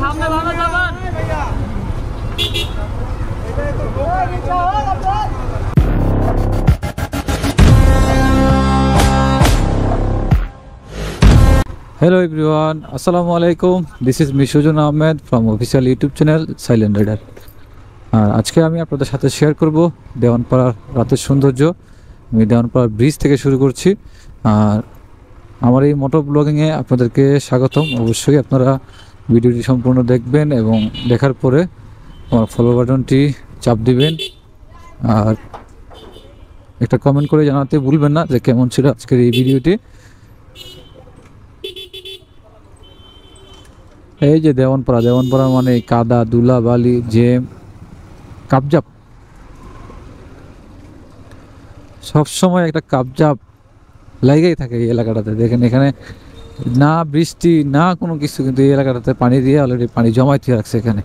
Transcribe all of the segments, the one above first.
সামনে ভালো যাবেন। Hello everyone, Assalamu alaikum. This is Mishujun Ahmed from official YouTube channel Silent Rider. আর আজকে আমি আপনাদের সাথে শেয়ার করব দেওয়ানপাড়ার রাতের সৌন্দর্য। আমি দেওয়ানপাড়া ব্রিজ থেকে শুরু করছি। আর আমার এই মোটর ব্লগিংয়ে আপনাদেরকে স্বাগতম। অবশ্যই আপনারা ভিডিওটি সম্পূর্ণ দেখবেন এবং দেখার পরে আমার ফলো বাটনটি চাপ দিবেন। আর একটা কমেন্ট করে জানাতে ভুলবেন না যে কেমন ছিল আজকের এই ভিডিওটি। এই যে দেওয়ানপাড়া মানে কাদা, ধুলা, বালি, জ্যাম, কাবজাব, সবসময় একটা কাবজাব লাগাই থাকে এই এলাকাটাতে। দেখেন এখানে না বৃষ্টি না কোনো কিছু, কিন্তু এই এলাকাটাতে পানি দিয়ে অলরেডি পানি জমাই দিয়ে রাখছে। এখানে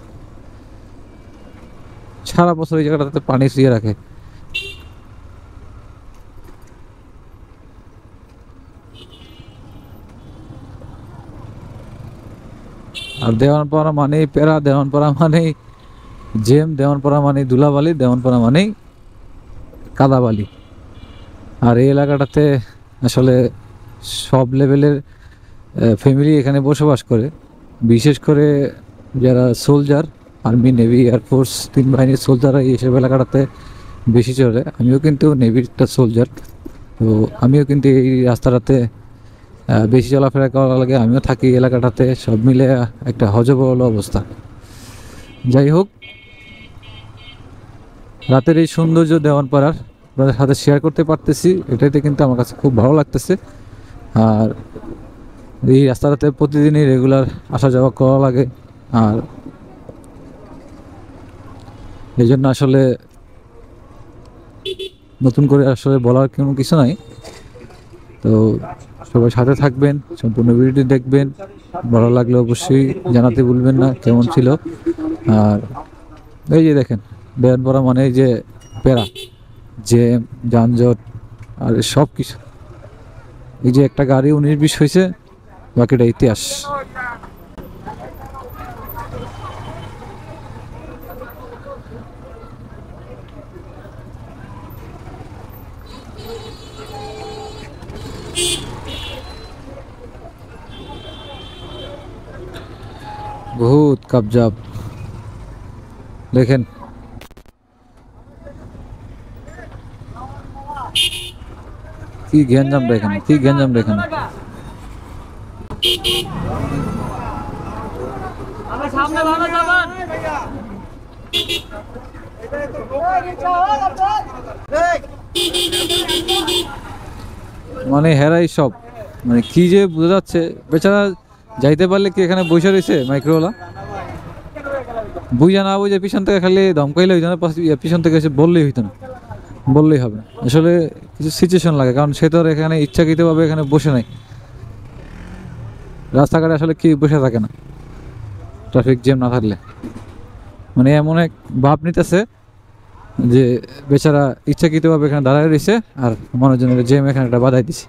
সারা বছর এই জায়গাটাতে পানি দিয়ে রাখে। আর দেওয়ানপাড়া মানেই পেরা, দেওয়ানপাড়া মানেই জ্যাম, দেওয়ানপাড়া মানেই ধুলাবালি, দেওয়ানপাড়া মানেই কাদাবালি। আর এই এলাকাটাতে আসলে সব লেভেলের ফ্যামিলি এখানে বসবাস করে। বিশেষ করে যারা সোলজার, আর্মি, নেভি, এয়ারফোর্স, তিন বাহিনীর সোলজাররা এইসব এলাকাটাতে বেশি চলে। আমিও কিন্তু নেভির একটা সোলজার, তো আমিও কিন্তু এই রাস্তাটাতে বেশি চলাফেরা করা লাগে। আমিও থাকি এই এলাকাটাতে। সব মিলে একটা হজবরল অবস্থা। যাই হোক, রাতের এই সৌন্দর্য দেওয়ানপাড়ার আপনাদের সাথে শেয়ার করতে পারতেছি, এটাতে কিন্তু আমার কাছে খুব ভালো লাগতেছে। আর এই রাস্তাটাতে প্রতিদিনই রেগুলার আসা যাওয়া করা লাগে। আর এই জন্য আসলে নতুন করে আসলে বলার কোনো কিছু নাই। তো সবাই সাথে থাকবেন, সম্পূর্ণ ভিডিওটি দেখবেন। ভালো লাগলে অবশ্যই জানাতে ভুলবেন না কেমন ছিল। আর এই যে দেখেন দেওয়ানপাড়া মানে এই যে পেরা, জ্যাম, যানজট আর সব কিছু। এই যে একটা গাড়ি 19-20 হয়েছে, বাকিটা ইতিহাস। বহুত কাবজাব দেখেন। কি গ্যাঞ্জাম দেখেন, কি গ্যাঞ্জাম দেখেন। সামনে ভালো যাবেন। মানে হেরাই সব, মানে কি যে বোঝা যাচ্ছে। বেচারা যাইতে পারলে কি এখানে বসে রয়েছে মাইক্রোওয়ালা, বুঝা না বুঝে পিছন থেকে খালি ধমকাইলে হইতো না, পিছন থেকে এসে বললেই হইতো না, বললেই হবে। আসলে কিছু সিচুয়েশন লাগে, কারণ সে তো আর এখানে ইচ্ছাকৃতভাবে এখানে বসে নাই। রাস্তাঘাটে আসলে কি বসে থাকে না ট্রাফিক জ্যাম না থাকলে। মানে এমন এক ভাব নিতেছে যে বেচারা ইচ্ছাকৃতভাবে এখানে দাঁড়ায় রয়েছে আর মানুষজনের জ্যাম এখানে একটা বাধাই দিছে।